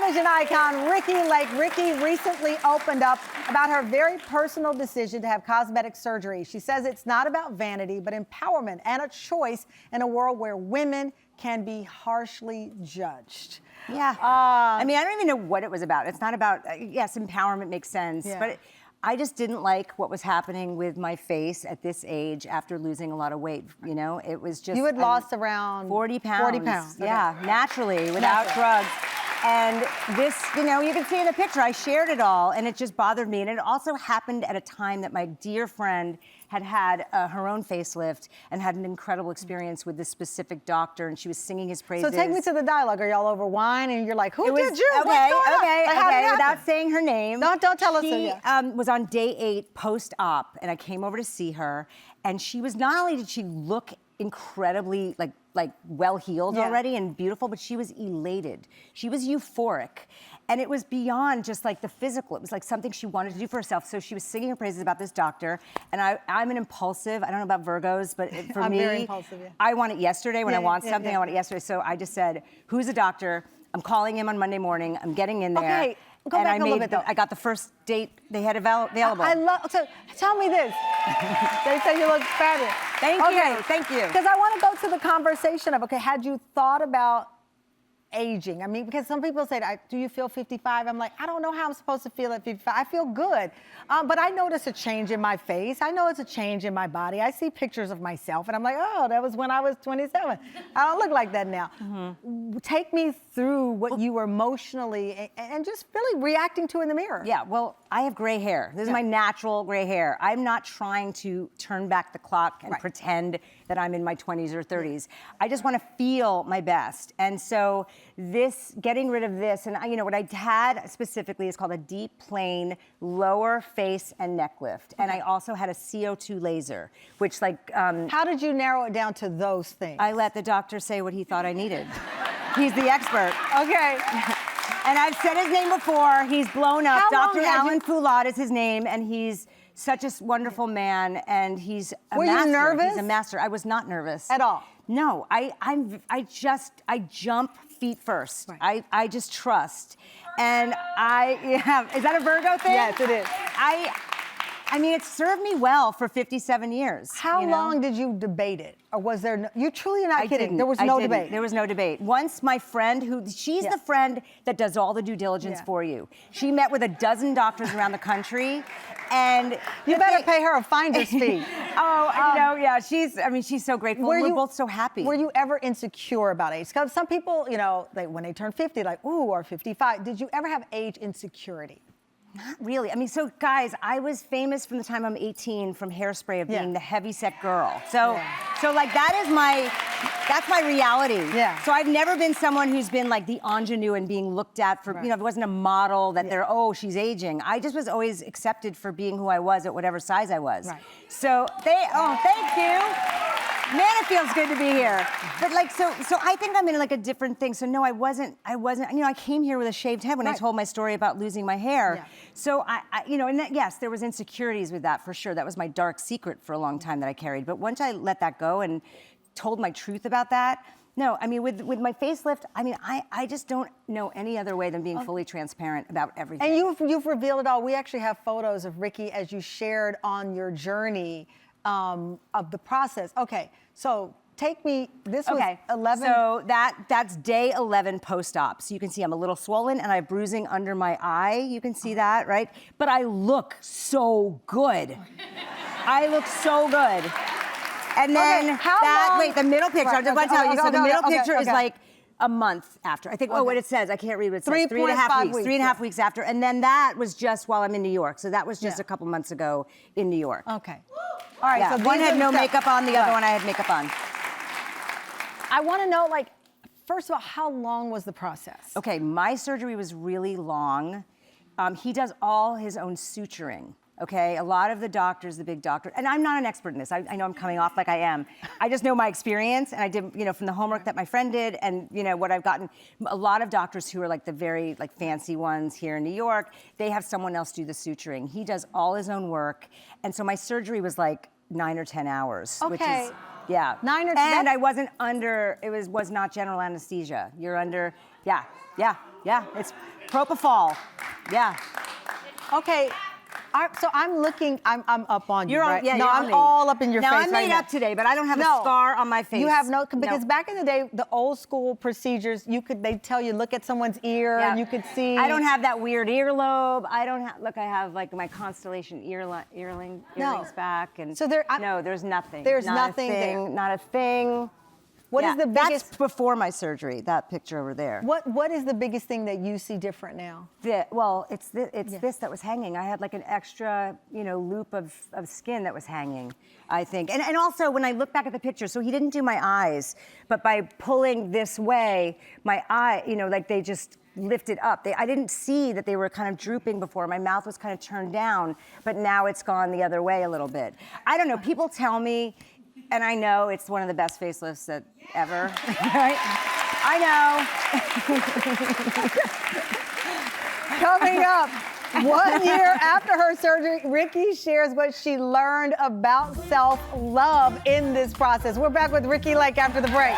television icon Ricki Lake. Ricki recently opened up about her very personal decision to have cosmetic surgery. She says it's not about vanity, but empowerment and a choice in a world where women can be harshly judged. Yeah. I mean, I don't even know what it was about. It's not about, yes, empowerment makes sense, but I just didn't like what was happening with my face at this age after losing a lot of weight. You know, it was just. You had lost around 40 pounds. 40 pounds. Okay. Yeah, naturally, without drugs. And this, you know, you can see in the picture, I shared it all, and it just bothered me. And it also happened at a time that my dear friend had her own facelift and had an incredible experience with this specific doctor, and she was singing his praises. So take me to the dialogue. Are y'all over wine? And you're like, who did you? Okay, without saying her name. Don't tell us. She was on day 8 post-op, and I came over to see her, and she was, not only did she look incredibly like well-healed already and beautiful, but she was elated. She was euphoric. And it was beyond just like the physical. It was like something she wanted to do for herself. So she was singing her praises about this doctor. And I'm an impulsive. I don't know about Virgos, but for I'm me, very impulsive, I want it yesterday. When I want something, I want it yesterday. So I just said, who's a doctor? I'm calling him on Monday morning. I'm getting in there. Okay, go back a little bit though. I got the first date they had available. I love, so tell me this. They say you look fabulous. Thank you. Because I want to go to the conversation of, okay, had you thought about aging? I mean, because some people say, do you feel 55? I'm like, I don't know how I'm supposed to feel at 55. I feel good. But I notice a change in my face. I know it's a change in my body. I see pictures of myself and I'm like, oh, that was when I was 27. I don't look like that now. Take me through what you were emotionally and just really reacting to in the mirror. Yeah, well, I have gray hair. This is my natural gray hair. I'm not trying to turn back the clock and pretend that I'm in my 20s or 30s. I just want to feel my best. And so this, getting rid of this, and you know, what I had specifically is called a deep plane lower face and neck lift. And I also had a CO2 laser, which like... How did you narrow it down to those things? I let the doctor say what he thought I needed. He's the expert. Okay. And I've said his name before. He's blown up. Dr. Alan Foulade is his name, and he's such a wonderful man, and he's a master. Were you nervous? He's a master. I was not nervous. At all? No, I jump feet first. I just trust. And is that a Virgo thing? Yes, it is. I mean, it served me well for 57 years. How long did you debate it? Or was there no, you're truly not kidding, there was no debate? There was no debate. Once my friend, she's the friend that does all the due diligence for you. She met with a dozen doctors around the country, and... You better pay her a finder's fee. You know, yeah, she's so grateful. We're both so happy. Were you ever insecure about age? Because some people, you know, when they turn 50, like, ooh, or 55, did you ever have age insecurity? Not really. I mean, so guys, I was famous from the time I'm 18 from Hairspray of being the heavyset girl. So like that's my reality. Yeah. So I've never been someone who's been like the ingenue and being looked at for, you know, it wasn't a model that they're, oh, she's aging. I just was always accepted for being who I was at whatever size I was. Right. So thank you. Man, it feels good to be here. But like, so I think I'm in like a different thing. So no, I wasn't, you know, I came here with a shaved head when I told my story about losing my hair. Yeah. So I you know, and yes, there was insecurities with that for sure. That was my dark secret for a long time that I carried. But once I let that go and told my truth about that, no, I mean, with my facelift, I mean, I just don't know any other way than being fully transparent about everything. And you've revealed it all. We actually have photos of Ricki as you shared on your journey of the process. Okay, so take me, this was 11. So that's day 11 post-op. So you can see I'm a little swollen and I have bruising under my eye. You can see that, right? But I look so good. I look so good. And then wait, the middle picture, I just want to tell you, so the middle picture is like a month after. I think, what it says, I can't read what it says. 3.5 weeks. 3.5 weeks after. And then that was just while I'm in New York. So that was just a couple months ago in New York. Okay. All right, so one had no makeup on, the other one I had makeup on. I want to know, like, first of all, how long was the process? Okay, my surgery was really long. He does all his own suturing. Okay, a lot of the doctors, the big doctors, and I'm not an expert in this. I know I'm coming off like I am. I just know my experience, and I did, you know, from the homework that my friend did, and you know what I've gotten. A lot of doctors who are like the very like fancy ones here in New York, they have someone else do the suturing. He does all his own work, and so my surgery was like 9 or 10 hours, which is 9 or 10. And I wasn't under. It was not general anesthesia. You're under. Yeah. Yeah, it's propofol. Yeah. Okay. So I'm looking, I'm up on you, right? Yeah, no, you're I'm on me. all up in your now, face I'm right made now. up today, but I don't have a scar on my face. You have no, because back in the day, the old school procedures, they tell you, look at someone's ear and you could see. I don't have that weird earlobe. I don't have, look, I have like my constellation earrings back. And so no, there's nothing. There's not nothing a thing, there. Not a thing. What is the biggest? That's before my surgery, that picture over there. What is the biggest thing that you see different now? Well, it's this that was hanging. I had like an extra, loop of skin that was hanging, I think. And also, when I look back at the picture, so he didn't do my eyes, but by pulling this way, my eye, like they just lifted up. I didn't see that they were kind of drooping before. My mouth was kind of turned down, but now it's gone the other way a little bit. I don't know, people tell me, and I know it's one of the best facelifts ever, right? I know. Coming up, 1 year after her surgery, Ricki shares what she learned about self-love in this process. We're back with Ricki Lake after the break.